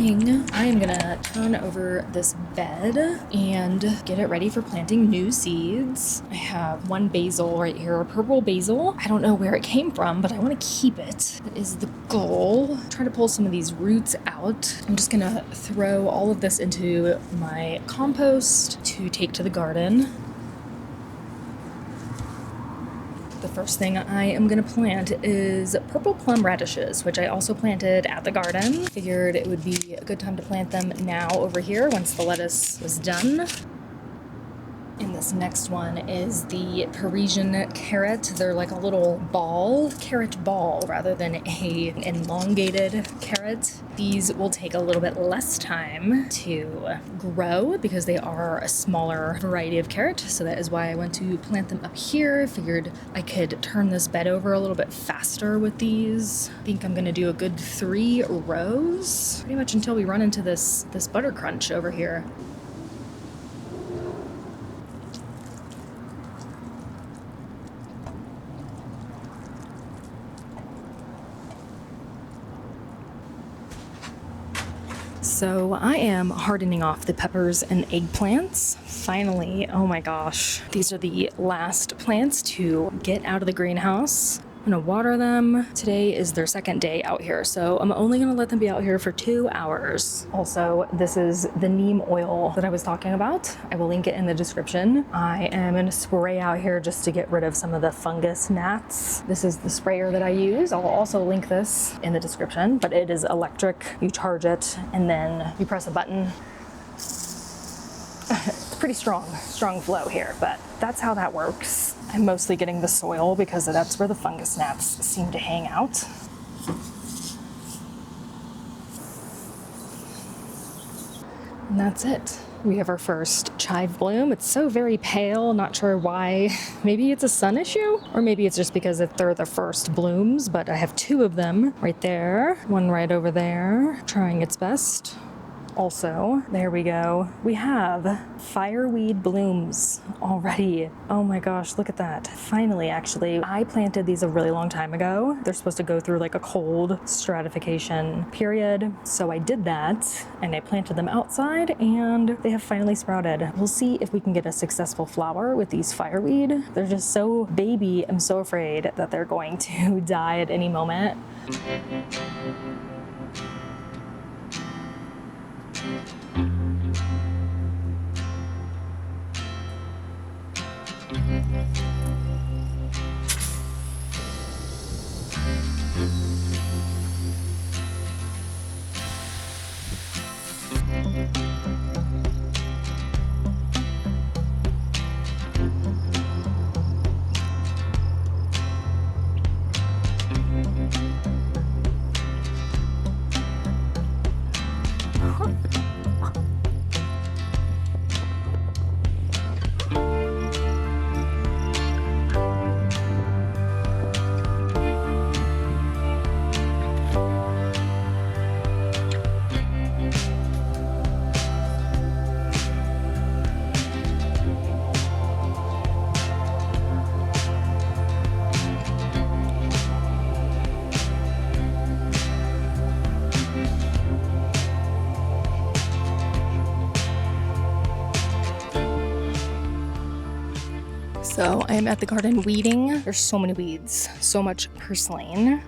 morning. I am gonna turn over this bed and get it ready for planting new seeds. I have one basil right here, a purple basil. I don't know where it came from, but I want to keep it. That is the goal. Try to pull some of these roots out. I'm just gonna throw all of this into my compost to take to the garden. The first thing I am going to plant is purple plum radishes, which I also planted at the garden. Figured it would be a good time to plant them now over here once the lettuce was done. And this next one is the Parisian carrot. They're like a little carrot ball, rather than a elongated carrot. These will take a little bit less time to grow because they are a smaller variety of carrot. So that is why I went to plant them up here. Figured I could turn this bed over a little bit faster with these. I think I'm gonna do a good 3 rows, pretty much until we run into this butter crunch over here. So I am hardening off the peppers and eggplants. Finally, oh my gosh. These are the last plants to get out of the greenhouse. I'm gonna water them. Today is their second day out here, so I'm only gonna let them be out here for 2 hours. Also, this is the neem oil that I was talking about. I will link it in the description. I am gonna spray out here just to get rid of some of the fungus gnats. This is the sprayer that I use. I'll also link this in the description, but it is electric. You charge it and then you press a button. It's pretty strong flow here, but that's how that works. I'm mostly getting the soil because that's where the fungus gnats seem to hang out. And that's it. We have our first chive bloom. It's so very pale, not sure why. Maybe it's a sun issue, or maybe it's just because they're the first blooms, but I have 2 of them right there, one right over there, trying its best. Also, there we go. We have fireweed blooms already. Oh my gosh, look at that. Finally, actually, I planted these a really long time ago. They're supposed to go through like a cold stratification period. So I did that and I planted them outside and they have finally sprouted. We'll see if we can get a successful flower with these fireweed. They're just so baby. I'm so afraid that they're going to die at any moment. So I am at the garden weeding. There's so many weeds, so much purslane.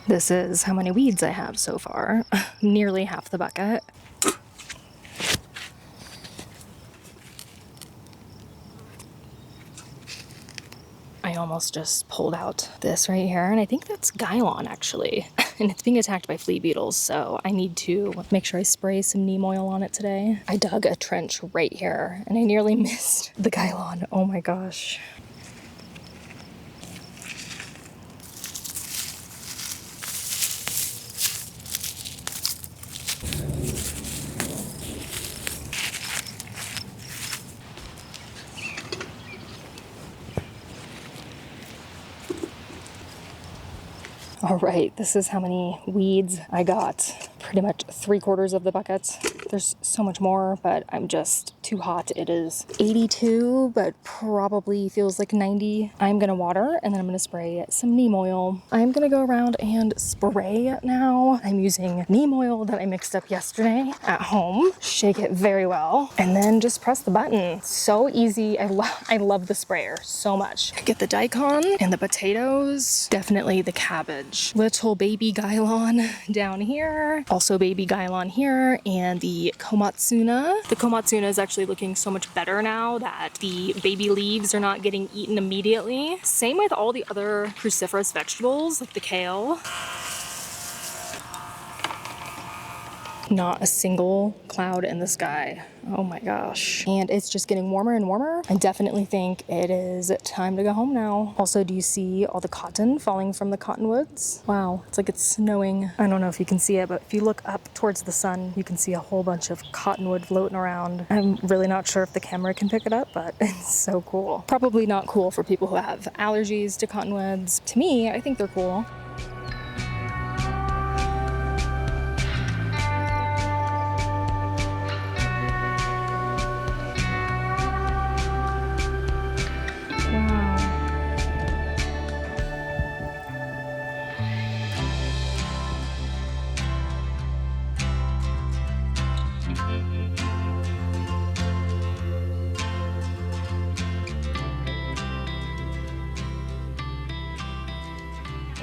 This is how many weeds I have so far. Nearly half the bucket. I almost just pulled out this right here, and I think that's Guylon actually. And it's being attacked by flea beetles, so I need to make sure I spray some neem oil on it today. I dug a trench right here, and I nearly missed the Guylon. Oh my gosh. All right, this is how many weeds I got. Pretty much 3/4 of the bucket. There's so much more, but I'm just too hot. It is 82, but probably feels like 90. I'm gonna water and then I'm gonna spray some neem oil. I'm gonna go around and spray now. I'm using neem oil that I mixed up yesterday at home. Shake it very well and then just press the button. So easy. I love the sprayer so much. Get the daikon and the potatoes. Definitely the cabbage. Little baby gailon down here. Also baby gailon here, and the komatsuna. The komatsuna is actually looking so much better now that the baby leaves are not getting eaten immediately. Same with all the other cruciferous vegetables like the kale. Not a single cloud in the sky. Oh my gosh. And it's just getting warmer and warmer. I definitely think it is time to go home now. Also, do you see all the cotton falling from the cottonwoods? Wow, it's like it's snowing. I don't know if you can see it, but if you look up towards the sun, you can see a whole bunch of cottonwood floating around. I'm really not sure if the camera can pick it up, but it's so cool. Probably not cool for people who have allergies to cottonwoods. To me, I think they're cool.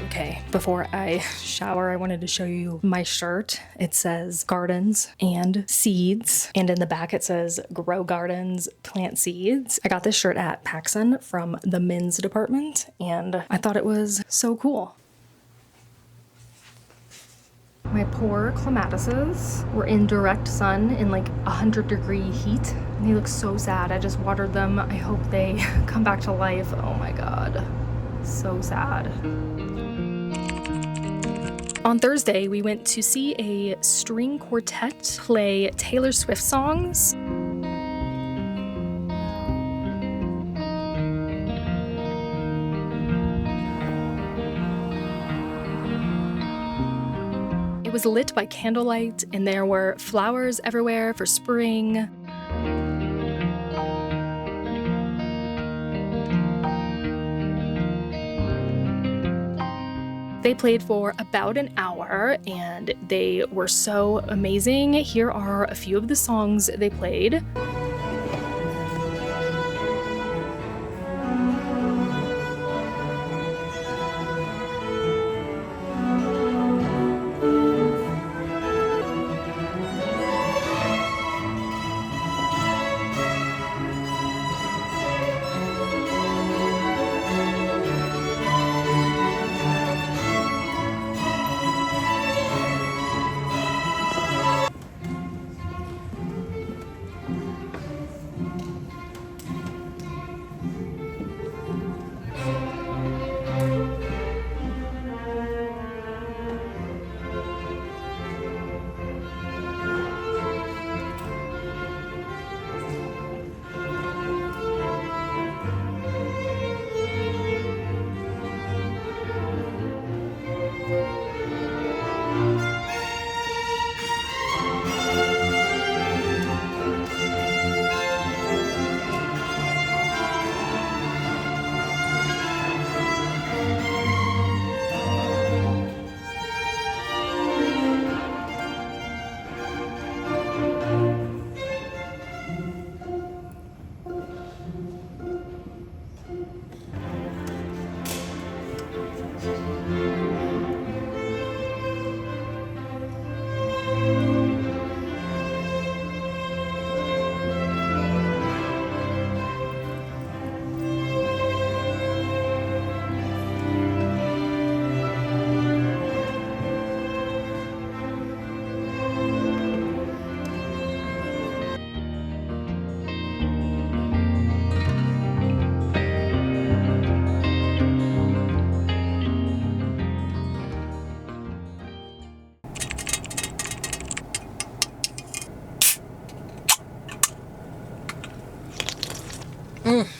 Okay, before I shower, I wanted to show you my shirt. It says gardens and seeds, and in the back it says grow gardens, plant seeds. I got this shirt at PacSun from the men's department, and I thought it was so cool. My poor clematises were in direct sun in like 100-degree heat, and they look so sad. I just watered them. I hope they come back to life. Oh my god, so sad. On Thursday, we went to see a string quartet play Taylor Swift songs. It was lit by candlelight, and there were flowers everywhere for spring. They played for about an hour and they were so amazing. Here are a few of the songs they played.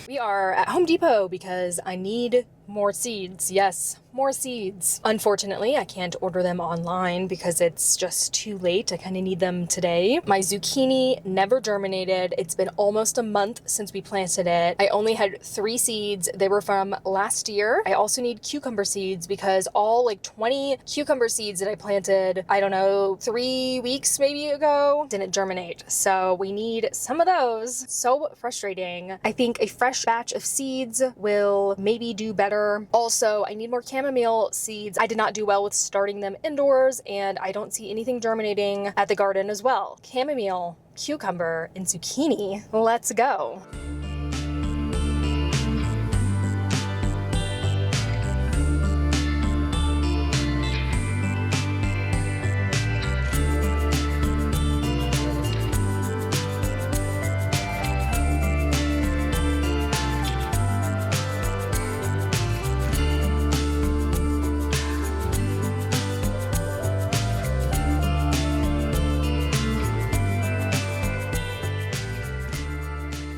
We are at Home Depot because I need more seeds. Yes, more seeds. Unfortunately, I can't order them online because it's just too late. I kind of need them today. My zucchini never germinated. It's been almost a month since we planted it. I only had 3 seeds. They were from last year. I also need cucumber seeds because all like 20 cucumber seeds that I planted, I don't know, 3 weeks maybe ago, didn't germinate. So we need some of those. So frustrating. I think a fresh batch of seeds will maybe do better. Also, I need more chamomile seeds. I did not do well with starting them indoors, and I don't see anything germinating at the garden as well. Chamomile, cucumber, and zucchini. Let's go.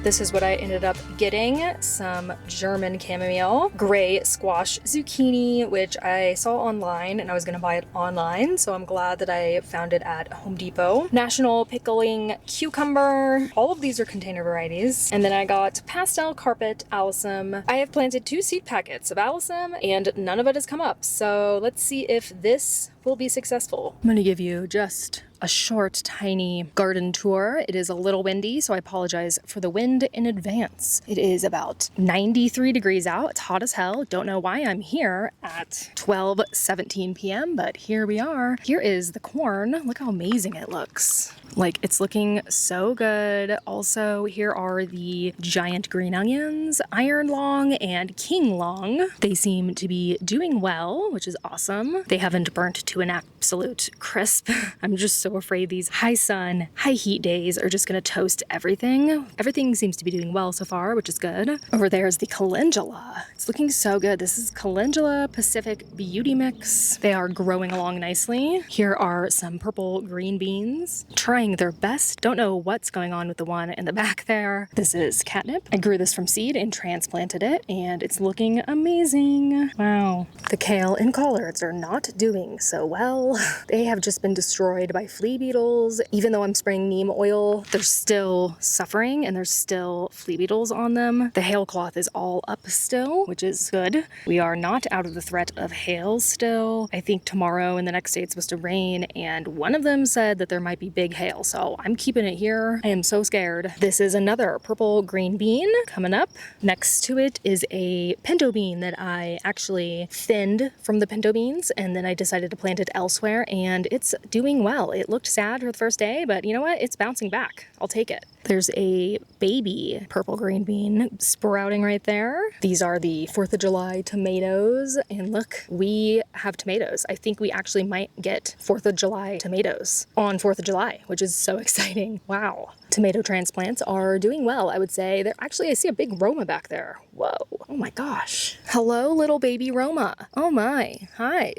This is what I ended up getting, some German chamomile, gray squash zucchini, which I saw online and I was gonna buy it online, so I'm glad that I found it at Home Depot. National pickling cucumber, all of these are container varieties. And then I got pastel carpet alyssum. I have planted 2 seed packets of alyssum and none of it has come up, so let's see if this will be successful. I'm gonna give you just a short, tiny garden tour. It is a little windy, so I apologize for the wind in advance. It is about 93 degrees out. It's hot as hell. Don't know why I'm here at 12:17 p.m., but here we are. Here is the corn. Look how amazing it looks. Like, it's looking so good. Also, here are the giant green onions, iron long and king long. They seem to be doing well, which is awesome. They haven't burnt to an absolute crisp. I'm just so afraid these high sun, high heat days are just gonna toast everything. Everything seems to be doing well so far, which is good. Over there is the calendula. It's looking so good. This is calendula Pacific Beauty Mix. They are growing along nicely. Here are some purple green beans, trying their best. Don't know what's going on with the one in the back there. This is catnip. I grew this from seed and transplanted it, and it's looking amazing. Wow. The kale and collards are not doing so well. They have just been destroyed by flea beetles. Even though I'm spraying neem oil, they're still suffering and there's still flea beetles on them. The hailcloth is all up still, which is good. We are not out of the threat of hail still. I think tomorrow and the next day it's supposed to rain, and one of them said that there might be big hail, so I'm keeping it here. I am so scared. This is another purple green bean coming up. Next to it is a pinto bean that I actually thinned from the pinto beans, and then I decided to plant it elsewhere, and it's doing well. It looked sad for the first day, but you know what? It's bouncing back. I'll take it. There's a baby purple green bean sprouting right there. These are the 4th of July tomatoes, and look, we have tomatoes. I think we actually might get 4th of July tomatoes on 4th of July, which is so exciting. Wow. Tomato transplants are doing well, I would say. They're actually, I see a big Roma back there. Whoa. Oh my gosh. Hello, little baby Roma. Oh my. Hi.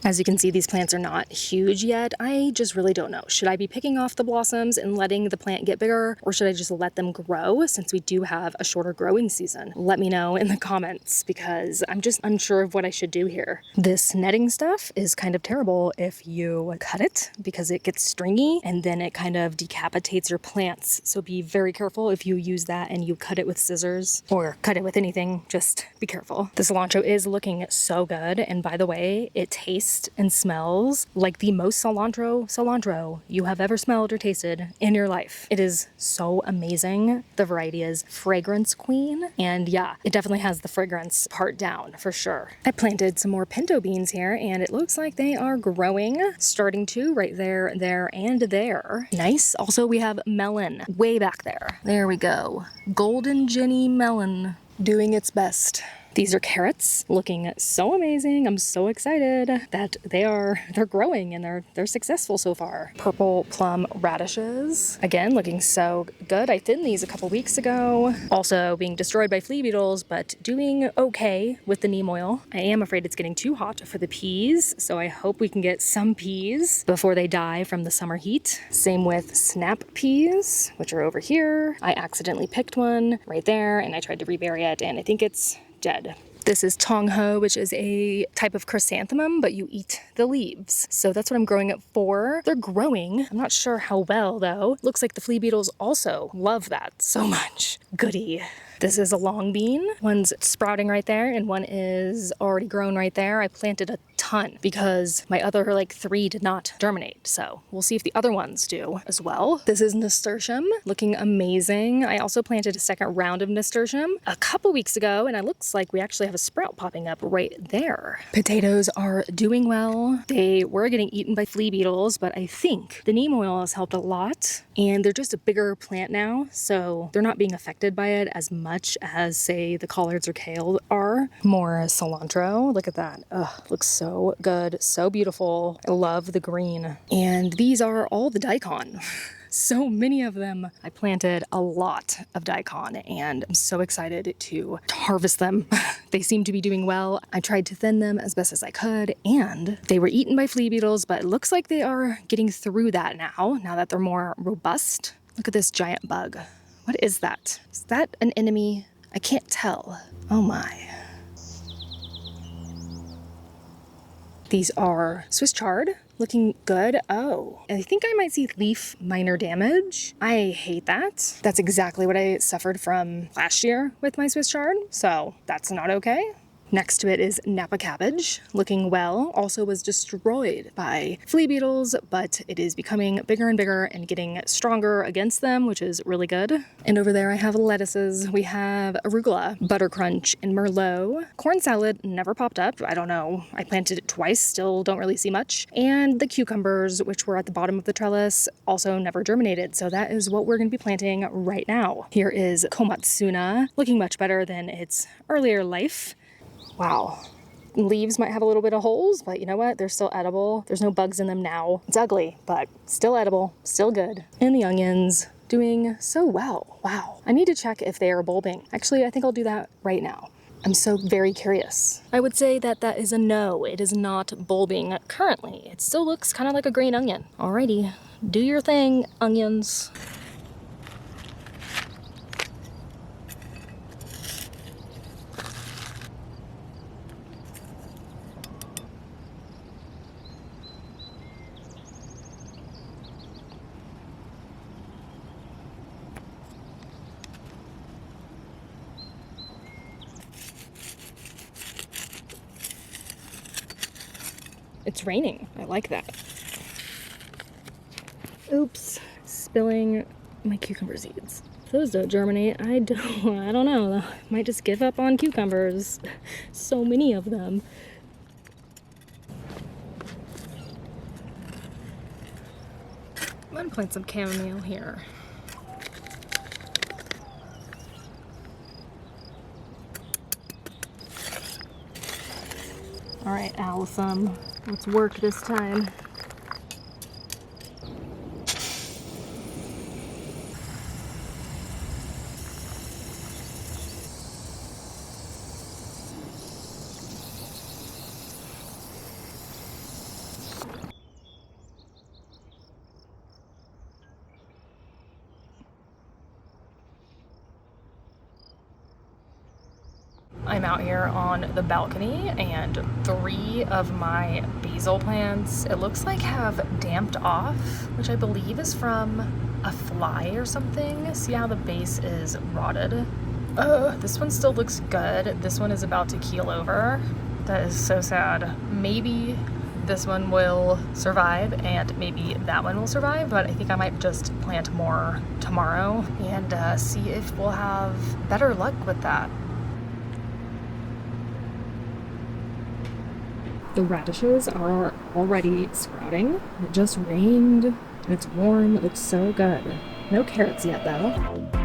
As you can see, these plants are not huge yet. I just really don't know. Should I be picking off the blossoms and letting the plant get bigger, or should I just let them grow since we do have a shorter growing season? Let me know in the comments because I'm just unsure of what I should do here. This netting stuff is kind of terrible if you cut it because it gets stringy and then it kind of decapitates your plants. So be very careful if you use that and you cut it with scissors or cut it with anything. Just be careful. The cilantro is looking so good, and by the way, it tastes and smells like the most cilantro you have ever smelled or tasted in your life. It is so amazing. The variety is Fragrance Queen, and yeah, it definitely has the fragrance part down for sure. I planted some more pinto beans here, and it looks like they are growing, starting to right there, there, and there. Nice. Also, we have melon way back there. There we go. Golden Jenny melon doing its best. These are carrots, looking so amazing. I'm so excited that they're growing and they're successful so far. Purple plum radishes, again, looking so good. I thinned these a couple weeks ago. Also being destroyed by flea beetles, but doing okay with the neem oil. I am afraid it's getting too hot for the peas, so I hope we can get some peas before they die from the summer heat. Same with snap peas, which are over here. I accidentally picked one right there and I tried to rebury it, and I think it's dead. This is tongho, which is a type of chrysanthemum, but you eat the leaves. So that's what I'm growing it for. They're growing. I'm not sure how well, though. Looks like the flea beetles also love that so much. Goody. This is a long bean. One's sprouting right there, and one is already grown right there. I planted a ton because my other like 3 did not germinate. So we'll see if the other ones do as well. This is nasturtium, looking amazing. I also planted a second round of nasturtium a couple weeks ago, and it looks like we actually have a sprout popping up right there. Potatoes are doing well. They were getting eaten by flea beetles, but I think the neem oil has helped a lot, and they're just a bigger plant now, so they're not being affected by it as much as, say, the collards or kale are. More cilantro. Look at that. Ugh, looks so good, so beautiful. I love the green. And these are all the daikon. So many of them. I planted a lot of daikon, and I'm so excited to harvest them. They seem to be doing well. I tried to thin them as best as I could, and they were eaten by flea beetles, but it looks like they are getting through that now that they're more robust. Look at this giant bug. What is that? Is that an enemy? I can't tell. Oh my. These are Swiss chard, looking good. Oh, I think I might see leaf minor damage. I hate that. That's exactly what I suffered from last year with my Swiss chard, so that's not okay. Next to it is Napa cabbage, looking well. Also was destroyed by flea beetles, but it is becoming bigger and bigger and getting stronger against them, which is really good. And over there I have lettuces. We have arugula, butter crunch, and merlot. Corn salad never popped up. I don't know. I planted it twice, still don't really see much. And the cucumbers, which were at the bottom of the trellis, also never germinated. So that is what we're going to be planting right now. Here is komatsuna, looking much better than its earlier life. Wow. Leaves might have a little bit of holes, but you know what? They're still edible. There's no bugs in them now. It's ugly, but still edible, still good. And the onions doing so well. Wow. I need to check if they are bulbing. Actually, I think I'll do that right now. I'm so very curious. I would say that that is a no. It is not bulbing currently. It still looks kind of like a green onion. Alrighty, do your thing, onions. It's raining. I like that. Oops. Spilling my cucumber seeds. If those don't germinate, I don't know. I might just give up on cucumbers. So many of them. I'm gonna plant some chamomile here. All right, Allison, let's work this time. I'm out here on the balcony, and 3 of my basil plants, it looks like, have damped off, which I believe is from a fly or something. See how the base is rotted? This one still looks good. This one is about to keel over. That is so sad. Maybe this one will survive and maybe that one will survive, but I think I might just plant more tomorrow and see if we'll have better luck with that. The radishes are already sprouting. It just rained and it's warm. It looks so good. No carrots yet though.